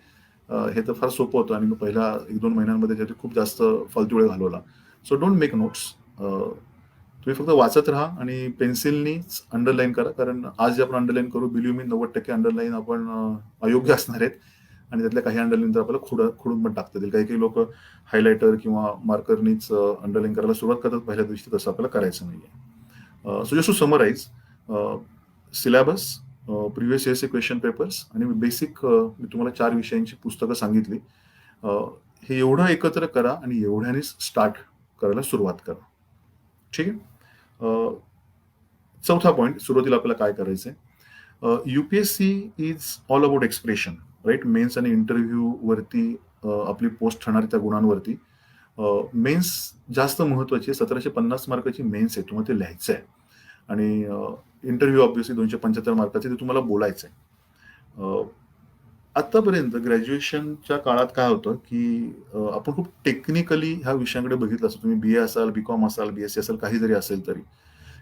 हे तर फार सोपं होतं आणि मी पहिल्या 1-2 महिन्यांमध्ये त्याच्यात खूप जास्त फालतू वेळ घालवला. So don't make notes. तुम्ही फक्त वाचत राहा आणि पेन्सिलनीच अंडरलाईन करा. कारण आज जे आपण अंडरलाईन करू, बिलीव्ह मी 90% अंडरलाईन आपण अयोग्य असणार आहेत आणि त्यातल्या काही अंडरलाईन तर आपल्याला खोडून पण टाकता येतील. काही काही लोक हायलायटर किंवा मार्करनीच अंडरलाईन करायला सुरुवात करतात पहिल्या दिवशी. तसं आपल्याला करायचं नाहीये. So just to summarize, syllabus, previous इयर्सचे क्वेश्चन पेपर्स आणि बेसिक मी तुम्हाला 4 विषयांची पुस्तकं सांगितली. हे एवढं एकत्र करा आणि एवढ्यानेच स्टार्ट करायला सुरुवात करा. ठीक आहे. चौथा पॉईंट, सुरुवातीला आपल्याला काय करायचंय. UPSC is all about expression, right. Mains आणि इंटरव्ह्यू वरती आपली पोस्ट ठरणार त्या गुणांवरती. मेन्स जास्त महत्वाची आहे. 1750 मार्काची मेन्स आहे, तुम्हाला ते लिहायचं आहे. आणि इंटरव्ह्यू ऑब्व्हियसली 275 मार्काचे, ते तुम्हाला बोलायचं आहे. आतापर्यंत ग्रॅज्युएशनच्या काळात काय होतं की आपण खूप टेक्निकली ह्या विषयांकडे बघितलं असतं. तुम्ही BA असाल, BCom असाल, BSc असाल, काही जरी असेल तरी.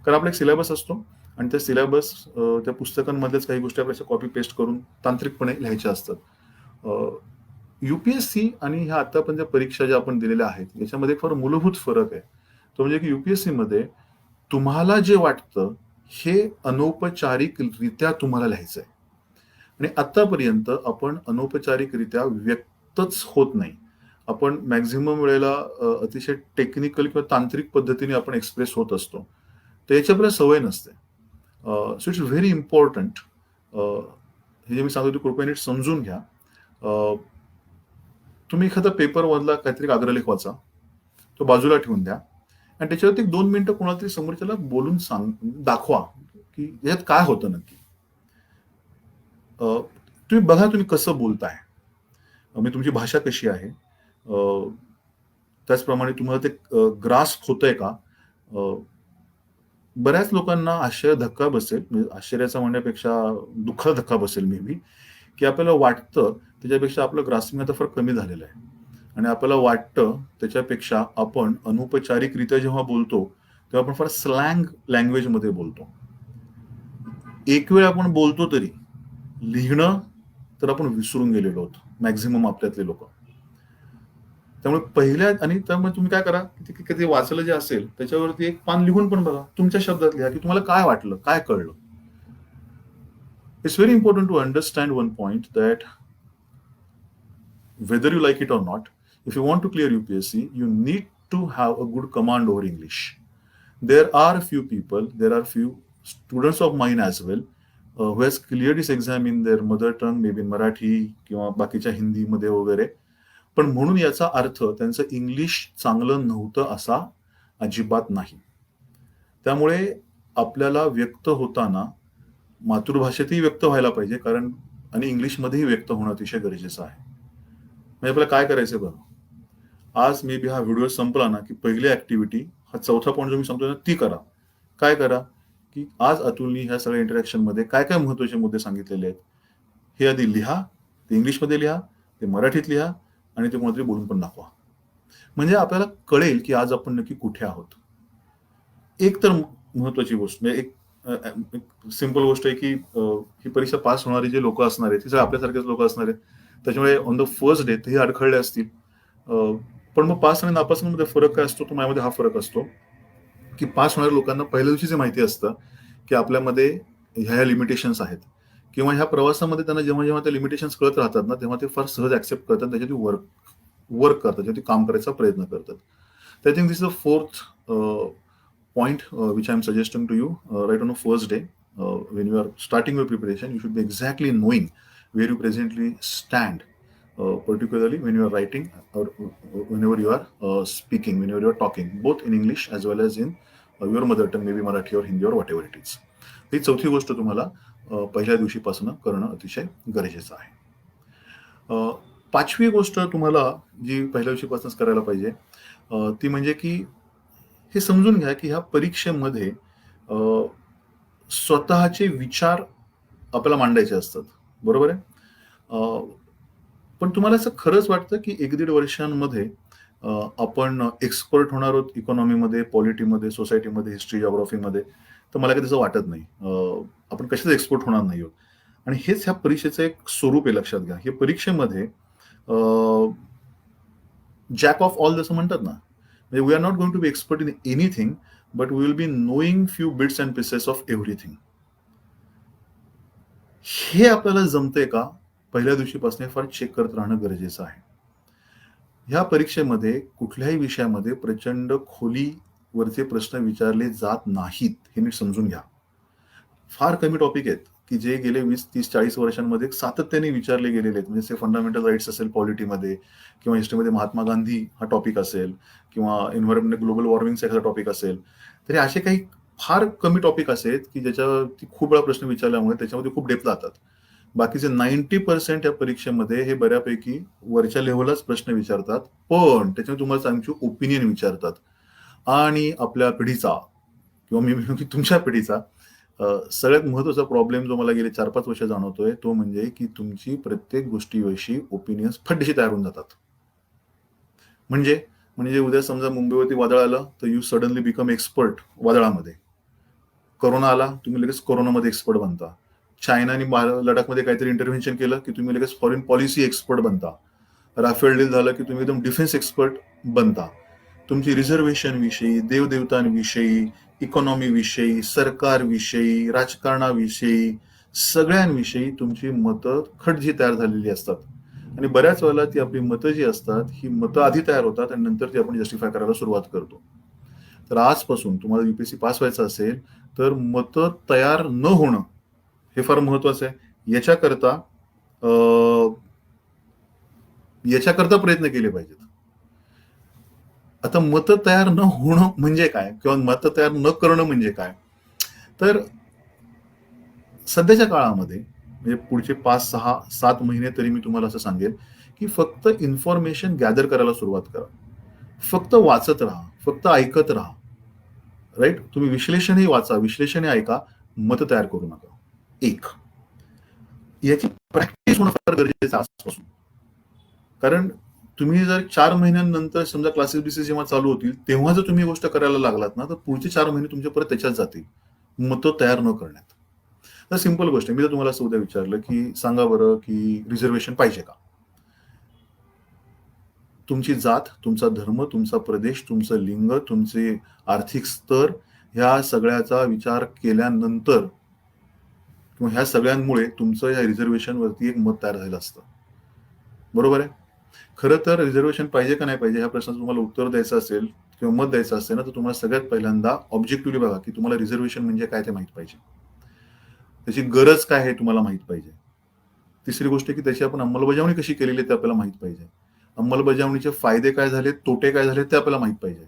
कारण आपला एक सिलेबस असतो आणि त्या सिलेबस, त्या पुस्तकांमध्येच काही गोष्टी आपल्याला कॉपी पेस्ट करून तांत्रिकपणे लिहायच्या असतात. UPSC आणि ह्या आतापर्यंत परीक्षा ज्या आपण दिलेल्या आहेत याच्यामध्ये फार मूलभूत फरक आहे. तो म्हणजे की UPSC मध्ये तुम्हाला जे वाटतं हे अनौपचारिकरित्या तुम्हाला लिहायचं आहे. आणि आतापर्यंत आपण अनौपचारिकरित्या व्यक्तच होत नाही. आपण मॅक्झिमम वेळेला अतिशय टेक्निकल किंवा तांत्रिक पद्धतीने आपण एक्सप्रेस होत असतो. तर याच्या आपल्याला सवय नसते. So it's very important. हे जे मी सांगतो ते कृपया नीट समजून घ्या. तुम्ही एखादा पेपरमधला काहीतरी आग्रलेख वाचा, तो बाजूला ठेवून द्या आणि त्याच्यावरती 2 मिनिटं कोणाला तरी समोरच्याला बोलून दाखवा की याच्यात काय होतं नक्की. तुम्ही बघा तुम्ही कसं बोलताय, म्हणजे तुमची भाषा कशी आहे. त्याचप्रमाणे तुम्हाला ते ग्रास्प होतंय का. बऱ्याच लोकांना आश्चर्य धक्का बसेल, म्हणजे आश्चर्याचा म्हणण्यापेक्षा दुःखाचा धक्का बसेल मे बी, की आपल्याला वाटतं त्याच्यापेक्षा आपलं ग्रास्पिंग आता फार कमी झालेलं आहे आणि आपल्याला वाटतं त्याच्यापेक्षा आपण अनौपचारिकरित्या जेव्हा बोलतो तेव्हा आपण फार स्लँग लँग्वेजमध्ये बोलतो. एक वेळ आपण बोलतो तरी लिहिणं तर आपण विसरून गेलेलो आहोत मॅक्झिमम आपल्यातले लोक. त्यामुळे पहिल्या आणि त्यामुळे तुम्ही काय करा, कधी वाचलं जे असेल त्याच्यावरती एक पान लिहून पण बघा, तुमच्या शब्दात लिहा की तुम्हाला काय वाटलं, काय कळलं. It's very important to understand one point that whether you like it or not, if you want to clear UPSC, you need to have a good command over English. There are few people, there are few students of mine as well, who has cleared this exam in their mother tongue, maybe in Marathi किंवा बाकीच्या हिंदीमध्ये वगैरे. पण म्हणून याचा अर्थ त्यांचं इंग्लिश चांगलं नव्हतं असा अजिबात नाही. त्यामुळे आपल्याला व्यक्त होताना मातृभाषेतही व्यक्त व्हायला पाहिजे, कारण आणि इंग्लिशमध्येही व्यक्त होणं अतिशय गरजेचं आहे. म्हणजे आपल्याला काय करायचंय बघा, आज मे बी हा व्हिडिओ संपला ना की पहिली ऍक्टिव्हिटी, हा चौथा पॉईंट जो मी सांगतो ना, ती करा. काय करा की आज अतुलनी ह्या सगळ्या इंटरॅक्शन मध्ये काय काय महत्वाचे मुद्दे सांगितलेले आहेत हे आधी लिहा, ते इंग्लिशमध्ये लिहा, ते मराठीत लिहा आणि ते कोणतरी बोलून पण दाखवा. म्हणजे आपल्याला कळेल की आज आपण नक्की कुठे आहोत. एक तर महत्वाची गोष्ट म्हणजे एक सिंपल गोष्ट आहे की ही परीक्षा पास होणारी जे लोक असणार आहेत, हे आपल्यासारखेच लोक असणार आहेत. त्याच्यामुळे ऑन द फर्स्ट डे तेही अडखळले असतील. पण मग पास आणि नापासमध्ये फरक काय असतो, तो माझ्यामध्ये हा फरक असतो की पास होणाऱ्या लोकांना पहिल्या दिवशीच माहिती असतं की आपल्यामध्ये ह्या लिमिटेशन्स आहेत, किंवा ह्या प्रवासामध्ये त्यांना जेव्हा जेव्हा त्या लिमिटेशन्स कळत राहतात ना तेव्हा ते फार सहज ऍक्सेप्ट करतात, त्याच्यावरती वर्क करतात, त्याच्यावरती काम करायचा प्रयत्न करतात. तर I think this is the fourth point which I am suggesting to you right on the first day, when you are starting your preparation, you should be exactly knowing where you presently stand, particularly when you are writing or whenever you are speaking, whenever you are talking, both in English as well as in your mother tongue, maybe Marathi or Hindi or whatever it is. ही चौथी गोष्ट तुम्हाला पहिल्या दिवशीपासून करणं अतिशय गरजेचं आहे. पाचवी गोष्ट तुम्हाला जी पहिल्या दिवशीपासूनच करायला पाहिजे ती म्हणजे की हे समजून घ्या की ह्या परीक्षेमध्ये स्वतःचे विचार आपल्याला मांडायचे असतात, बरोबर आहे. पण तुम्हाला असं खरंच वाटतं की 1-1.5 वर्षांमध्ये आपण एक्सपर्ट होणार आहोत इकॉनॉमीमध्ये, पॉलिटीमध्ये, सोसायटीमध्ये, हिस्ट्री, जिओग्राफीमध्ये? तर मला काही तसं वाटत नाही. आपण कशाच एक्सपर्ट होणार नाही आहोत. आणि हेच ह्या परीक्षेचं एक स्वरूप आहे, लक्षात घ्या. हे परीक्षेमध्ये जॅक ऑफ ऑल जसं म्हणतात ना, म्हणजे we are not going to be expert in anything, but we will be knowing few bits and pieces of everything. हे आपल्याला जमतंय का, पहिल्या दिवशीपासून फार चेक करत राहणं गरजेचं आहे. ह्या परीक्षेमध्ये कुठल्याही विषयामध्ये प्रचंड खोलीवरचे प्रश्न विचारले जात नाहीत, हे नीट समजून घ्या. फार कमी टॉपिक आहेत की जे गेले 20, 30, 40 वर्षांमध्ये सातत्याने विचारले गेलेले आहेत. म्हणजे फंडामेंटल राईट्स असेल पॉलिटीमध्ये, किंवा हिस्ट्रीमध्ये महात्मा गांधी हा टॉपिक असेल, किंवा एन्व्हायरमेंट ग्लोबल वॉर्मिंगचा एखादा टॉपिक असेल. तरी असे काही फार कमी टॉपिक असे की ज्याच्यावरती खूप वेळा प्रश्न विचारल्यामुळे त्याच्यामध्ये खूप डेप्थ जातात. बाकीचे 90% या परीक्षेमध्ये हे बऱ्यापैकी वरच्या लेव्हललाच प्रश्न विचारतात, पण त्याच्यामध्ये तुम्हाला तुमची ओपिनियन विचारतात. आणि आपल्या पिढीचा किंवा मी म्हणू की तुमच्या पिढीचा सगळ्यात महत्वाचा प्रॉब्लेम जो मला गेले 4-5 वर्ष जाणवतोय तो म्हणजे की तुमची प्रत्येक गोष्टीविषयी ओपिनियन्स फड्डेशी तयार होऊन जातात. म्हणजे उद्या समजा मुंबईवरती वादळ आलं तर यू सडनली बिकम एक्सपर्ट वादळामध्ये. कोरोना आला, तुम्ही लगेच कोरोनामध्ये एक्सपर्ट बनता. चायनाने लडाखमध्ये काहीतरी इंटरव्हेन्शन केलं की तुम्ही लगेच फॉरेन पॉलिसी एक्सपर्ट बनता. राफेल डील झालं की तुम्ही एकदम डिफेन्स एक्सपर्ट बनता. तुमची रिझर्वेशन विषयी, देवदेवतांविषयी, इकॉनॉमी विषयी, सरकारविषयी, राजकारणाविषयी, सगळ्यांविषयी तुमची मतं खडजी तयार झालेली असतात. आणि बऱ्याच वेळेला ती आपली मतं जी असतात ही मतं आधी तयार होतात आणि नंतर ती आपण जस्टिफाय करायला सुरुवात करतो. तर आजपासून तुम्हाला युपीएससी पास व्हायचं असेल तर मतं तयार न होणं हे फार महत्वाचं आहे. याच्याकरता प्रयत्न केले पाहिजेत. आता मतं तयार न होणं म्हणजे काय, किंवा मतं तयार न करणं म्हणजे काय? तर सध्याच्या काळामध्ये म्हणजे पुढचे 5, 6, 7 महिने तरी मी तुम्हाला असं सांगेन की फक्त इन्फॉर्मेशन गॅदर करायला सुरुवात करा. फक्त वाचत राहा, फक्त ऐकत राहा. राईट. तुम्ही विश्लेषणही वाचा, विश्लेषणही ऐका, मत तयार करू नका. एक याची प्रॅक्टिस होणं फार गरजेचं आजपासून. कारण तुम्ही जर 4 महिन्यांनंतर समजा क्लासेस बिसेस जेव्हा चालू होतील तेव्हा जर तुम्ही गोष्ट करायला लागलात ना तर पुढचे 4 महिने तुमचे परत त्याच्यात जातील, मतं तयार न करण्यात. तर सिंपल गोष्ट आहे. मी जर तुम्हाला असं उद्या विचारलं की सांगा बरं की रिझर्वेशन पाहिजे का? तुमची जात, तुमचा धर्म, तुमचा प्रदेश, तुमचं लिंग, तुमचे आर्थिक स्तर ह्या सगळ्याचा विचार केल्यानंतर किंवा ह्या सगळ्यांमुळे तुमचं या रिझर्वेशनवरती एक मत तयार झालं असतं, बरोबर आहे. खरं तर रिझर्वेशन पाहिजे का नाही पाहिजे ह्या प्रश्नाचं तुम्हाला उत्तर द्यायचं असेल किंवा मत द्यायचं असेल ना तर तुम्हाला सगळ्यात पहिल्यांदा ऑब्जेक्टिव्हली बघा की तुम्हाला रिझर्वेशन म्हणजे काय ते माहित पाहिजे, त्याची गरज काय आहे तुम्हाला माहित पाहिजे. तिसरी गोष्ट की त्याची आपण अंमलबजावणी कशी केलेली ते आपल्याला माहित पाहिजे. अंमलबजावणीचे फायदे काय झाले, तोटे काय झाले ते आपल्याला माहित पाहिजे.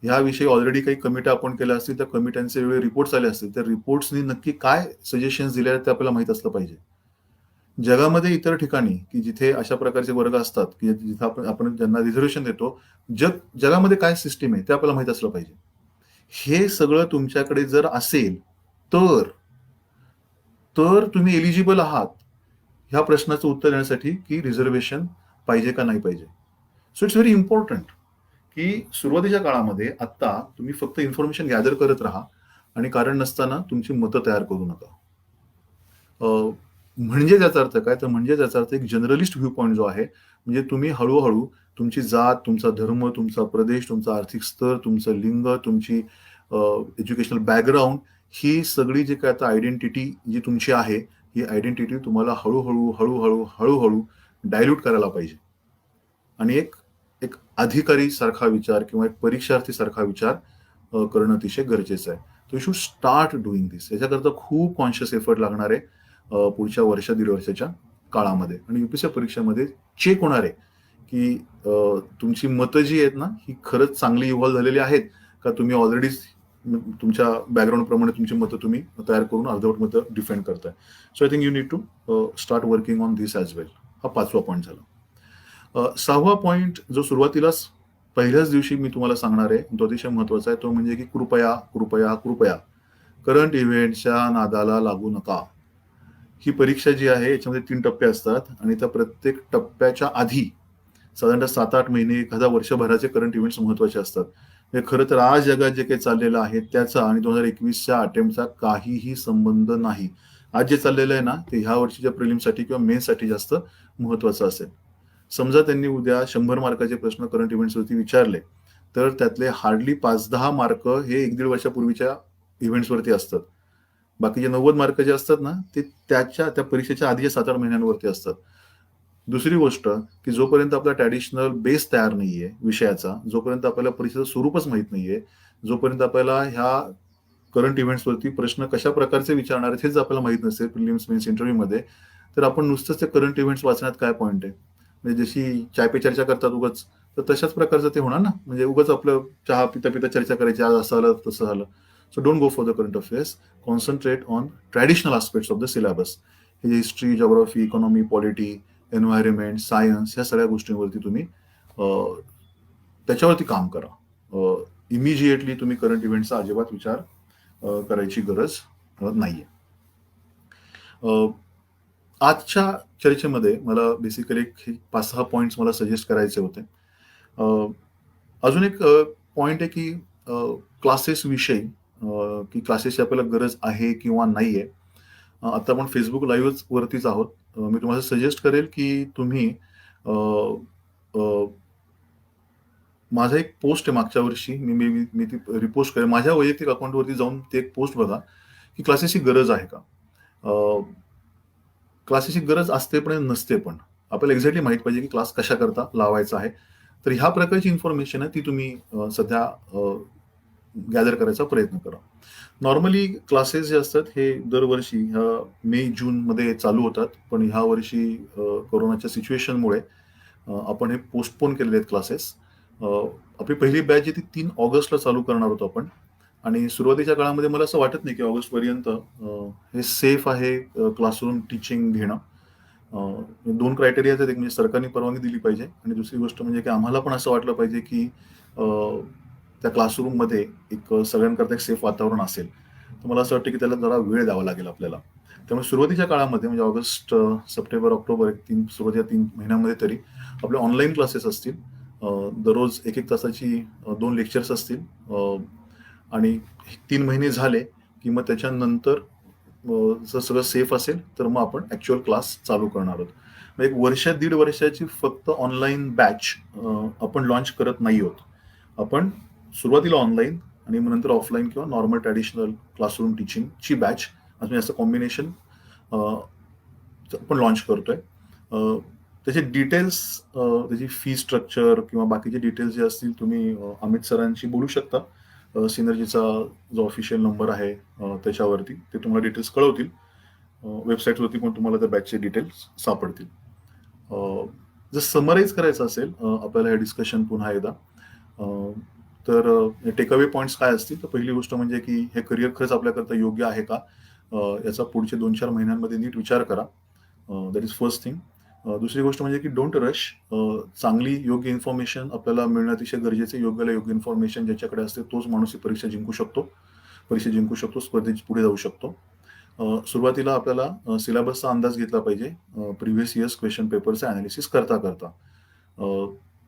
ह्याविषयी ऑलरेडी काही कमिट्या आपण केल्या असतील, त्या कमिट्यांचे वेगळे रिपोर्ट्स आले असतील, त्या रिपोर्ट्सनी नक्की काय सजेशन्स दिले ते आपल्याला माहित असलं पाहिजे. जगामध्ये इतर ठिकाणी की जिथे अशा प्रकारचे वर्ग असतात की जिथे आपण ज्यांना रिझर्वेशन देतो, जगामध्ये काय सिस्टीम आहे ते आपल्याला माहित असलं पाहिजे. हे सगळं तुमच्याकडे जर असेल तर तुम्ही एलिजिबल आहात ह्या प्रश्नाचं उत्तर देण्यासाठी की रिझर्वेशन पाहिजे का नाही पाहिजे. सो इट्स व्हेरी इम्पॉर्टंट की सुरुवातीच्या काळामध्ये आता तुम्ही फक्त इन्फॉर्मेशन गॅदर करत राहा आणि कारण नसताना तुमची मतं तयार करू नका. म्हणजे त्याचा अर्थ काय, तर म्हणजे त्याचा अर्थ एक जनरलिस्ट व्ह्यू पॉईंट जो आहे, म्हणजे तुम्ही हळूहळू तुमची जात, तुमचा धर्म, तुमचा प्रदेश, तुमचा आर्थिक स्तर, तुमचं लिंग, तुमची एज्युकेशनल बॅकग्राऊंड, ही सगळी जी काय आता आयडेंटिटी जी तुमची आहे, ही आयडेंटिटी तुम्हाला हळूहळू हळूहळू हळूहळू डायल्यूट करायला पाहिजे. आणि एक अधिकारी सारखा विचार किंवा एक परीक्षार्थी सारखा विचार करणं अतिशय गरजेचं आहे. यू शुड स्टार्ट डुईंग दिस. याच्याकरता खूप कॉन्शियस एफर्ट लागणार आहे पुढच्या वर्ष, दीड वर्षाच्या काळामध्ये. आणि युपीएससी परीक्षेमध्ये चेक होणार आहे की तुमची मतं जी आहेत ना, ही खरंच चांगली इव्हॉल्व्ह झालेली आहेत का तुम्ही ऑलरेडीच तुमच्या बॅकग्राऊंड प्रमाणे तुमची मतं तुम्ही तयार करून अर्धवट मतं डिफेंड करताय. So I think you need to start working on this as well. हा 5वा पॉईंट झाला. 6वा पॉईंट जो सुरुवातीलाच पहिल्याच दिवशी मी तुम्हाला सांगणार आहे, तो अतिशय महत्वाचा आहे. तो म्हणजे की कृपया कृपया कृपया करंट इव्हेंटच्या नादाला लागू नका. ही परीक्षा जी आहे याच्यामध्ये 3 टप्पे असतात आणि त्या प्रत्येक टप्प्याच्या आधी साधारणतः 7-8 महिने, एखादा वर्षभराचे करंट इव्हेंट्स महत्वाचे असतात. हे खरं तर आज जगात जे काही चाललेलं आहे त्याचा आणि 2021च्या अटेम्प्टचा काहीही संबंध नाही. आज जे चाललेलं आहे ना, ते ह्या वर्षीच्या प्रिलिम्ससाठी किंवा मेन्ससाठी जास्त महत्वाचं असेल. समजा त्यांनी उद्या 100 मार्काचे प्रश्न करंट इव्हेंट्सवरती विचारले, तर त्यातले हार्डली 5-10 मार्क हे 1-1.5 वर्षापूर्वीच्या इव्हेंट्सवरती असतात. बाकीचे 90 मार्क जे असतात ना, ते त्या परीक्षेच्या आधीच्या 7-8 महिन्यांवरती असतात. दुसरी गोष्ट की जोपर्यंत आपला ट्रॅडिशनल बेस तयार नाहीये विषयाचा, जोपर्यंत आपल्याला परीक्षेचं स्वरूपच माहित नाहीये, जोपर्यंत आपल्याला ह्या करंट इव्हेंट्सवरती प्रश्न कशा प्रकारचे विचारणार आहेत हेच आपल्याला माहित नसेल प्रिलिम्स, मेन्स, इंटरव्ह्यूमध्ये, तर आपण नुसतंच ते करंट इव्हेंट्स वाचण्यात काय पॉईंट आहे? म्हणजे जशी चाय पे चर्चा करतात उगाच, तर तशाच प्रकारचं ते होणार ना. म्हणजे उगाच आपलं चहा पिता पिता चर्चा करायची, आज असं आलं तसं झालं. So don't go for the current affairs. Concentrate on traditional aspects of the syllabus. हे history, geography, economy, polity, environment, science, ह्या सगळ्या गोष्टींवरती तुम्ही त्याच्यावरती काम करा. इमिजिएटली तुम्ही करंट इव्हेंटचा अजिबात विचार करायची गरज नाहीये. आजच्या चर्चेमध्ये मला बेसिकली 5-6 पॉईंट्स मला सजेस्ट करायचे होते. अजून एक पॉईंट आहे की क्लासेस विषयी, की क्लासेसची आपल्याला गरज आहे किंवा नाहीये. आता आपण फेसबुक लाईव्ह वरतीच आहोत. मी तुम्हाला सजेस्ट करेल की तुम्ही माझा एक पोस्ट आहे मागच्या वर्षी, मी ती रिपोस्ट करेन. माझ्या वैयक्तिक अकाउंटवरती जाऊन ते एक पोस्ट बघा की क्लासेसची गरज आहे का. क्लासेसची गरज असते पण नसते पण. आपल्याला एक्झॅक्टली माहित पाहिजे की क्लास कशा करता लावायचा आहे. तर ह्या प्रकारची इन्फॉर्मेशन आहे ती तुम्ही सध्या गॅदर करायचा प्रयत्न करा. नॉर्मली क्लासेस जे असतात हे दरवर्षी ह्या मे, जूनमध्ये चालू होतात, पण ह्या वर्षी कोरोनाच्या सिच्युएशनमुळे आपण हे पोस्टपोन केलेले आहेत क्लासेस. आपली पहिली बॅच जी ती 3 ऑगस्टला चालू करणार होतो आपण. आणि सुरुवातीच्या काळामध्ये मला असं वाटत नाही की ऑगस्टपर्यंत हे सेफ आहे क्लासरूम टीचिंग घेणं. 2 क्रायटेरिया आहेत. एक म्हणजे सरकारने परवानगी दिली पाहिजे आणि दुसरी गोष्ट म्हणजे की आम्हाला पण असं वाटलं पाहिजे की त्या क्लासरूममध्ये एक सगळ्यांकरता एक सेफ वातावरण असेल. तर मला असं वाटतं की त्याला जरा वेळ द्यावा लागेल आपल्याला. त्यामुळे सुरुवातीच्या काळामध्ये म्हणजे ऑगस्ट, सप्टेंबर, ऑक्टोबर, सुरुवातीच्या 3 महिन्यामध्ये तरी आपले ऑनलाईन क्लासेस असतील. दररोज 1-1 तासाची 2 लेक्चर्स असतील. आणि 3 महिने झाले की मग त्याच्यानंतर जर सगळं सेफ असेल तर मग आपण ऍक्च्युअल क्लास चालू करणार आहोत. एक वर्ष, दीड वर्षाची फक्त ऑनलाईन बॅच आपण लॉन्च करत नाही आहोत. आपण सुरुवातीला ऑनलाईन आणि मग नंतर ऑफलाईन किंवा नॉर्मल ट्रॅडिशनल क्लासरूम टीचिंगची बॅच अजून असं कॉम्बिनेशन आपण लॉन्च करतोय. त्याचे डिटेल्स, त्याची फी स्ट्रक्चर किंवा बाकीचे डिटेल्स जे असतील तुम्ही अमित सरांशी बोलू शकता. सिनर्जीचा जो ऑफिशियल नंबर आहे त्याच्यावरती ते तुम्हाला डिटेल्स कळवतील. वेबसाईटवरती पण तुम्हाला त्या बॅचचे डिटेल्स सापडतील. जर समराईज करायचं असेल आपल्याला हे डिस्कशन पुन्हा एकदा, तर टेकअवे पॉईंट्स काय असतील, तर पहिली गोष्ट म्हणजे की हे करिअर खरंच आपल्याकरता योग्य आहे का याचा पुढच्या 2-4 महिन्यांमध्ये नीट विचार करा. That is first thing. दुसरी गोष्ट म्हणजे की डोंट रश. चांगली योग्य इन्फॉर्मेशन आपल्याला मिळणं अतिशय गरजेचं. योग्यला योग्य इन्फॉर्मेशन ज्याच्याकडे असते तोच माणूस ही परीक्षा जिंकू शकतो, स्पर्धेत पुढे जाऊ शकतो. सुरुवातीला आपल्याला सिलेबसचा अंदाज घेतला पाहिजे प्रिव्हियस इयर्स क्वेश्चन पेपरचं अनालिसिस करता.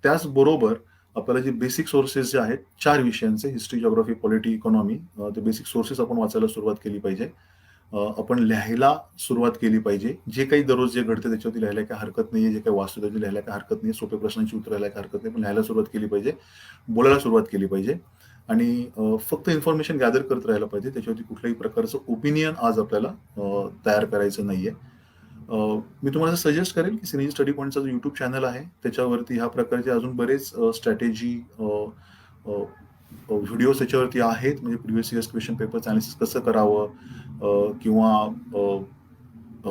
त्याचबरोबर आपल्याला जे बेसिक सोर्सेस जे आहेत 4 विषयांचे, हिस्ट्री, जिओग्राफी, पॉलिटी, इकॉनॉमी, ते बेसिक सोर्सेस आपण वाचायला सुरुवात केली पाहिजे. आपण लिहायला सुरुवात केली पाहिजे. जे काही दररोज जे घडते त्याच्यावरती लिहायला काही हरकत नाहीये, जे काही वाचतो त्याची लिहायला काही हरकत नाही, सोप्या प्रश्नांची उत्तर लिहायला काही हरकत नाही, पण लिहायला सुरुवात केली पाहिजे, बोलायला सुरुवात केली पाहिजे आणि फक्त इन्फॉर्मेशन गॅदर करत राहायला पाहिजे. त्याच्यावरती कुठल्याही प्रकारचं ओपिनियन आज आपल्याला तयार करायचं नाहीये. मी तुम्हाला सजेस्ट करेल की सिनेजी स्टडी पॉईंटचा जो युट्यूब चॅनल आहे त्याच्यावरती ह्या प्रकारचे अजून बरेच स्ट्रॅटेजी व्हिडिओज त्याच्यावरती आहेत, म्हणजे प्रिव्हियस इयर्स क्वेश्चन पेपरचं अनालिसिस कसं करावं, किंवा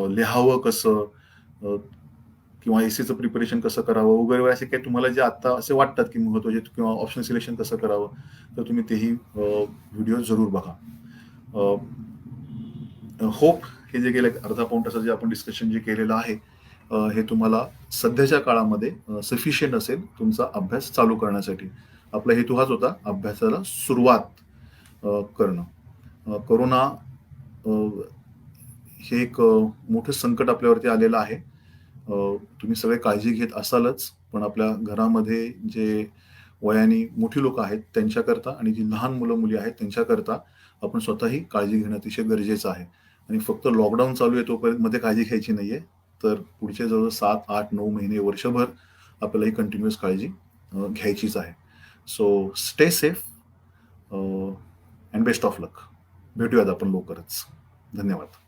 लिहावं कसं, किंवा एसीचं प्रिपरेशन कसं करावं वगैरे वगैरे, असे काही तुम्हाला जे आता असे वाटतात की महत्त्वाचे, किंवा ऑप्शन सिलेक्शन कसं करावं, तर तुम्ही तेही व्हिडिओ जरूर बघा. होप हे जे गेल्या अर्धा पाऊण तासाचं जे आपण डिस्कशन जे केलेलं आहे, हे तुम्हाला सध्याच्या काळामध्ये सफिशियंट असेल तुमचा अभ्यास चालू करण्यासाठी. आपला हेतू हाच होता, अभ्यासाला सुरुवात करणं. कोरोना हे एक मोठं संकट आपल्यावरती आलेलं आहे. तुम्ही सगळे काळजी घेत असालच, पण आपल्या घरामध्ये जे वयाने मोठी लोक आहेत त्यांच्याकरता, आणि जी लहान मुलं मुली आहेत त्यांच्याकरता आपण स्वतःही काळजी घेणं अतिशय गरजेचं आहे. आणि फक्त लॉकडाऊन चालू आहे तोपर्यंत मध्ये काळजी घ्यायची नाहीये, तर पुढचे जवळ 7, 8, 9 महिने, वर्षभर आपल्याला ही कंटिन्युअस काळजी घ्यायचीच आहे. So stay safe and best of luck. भेटूयात आपण लवकरच. धन्यवाद.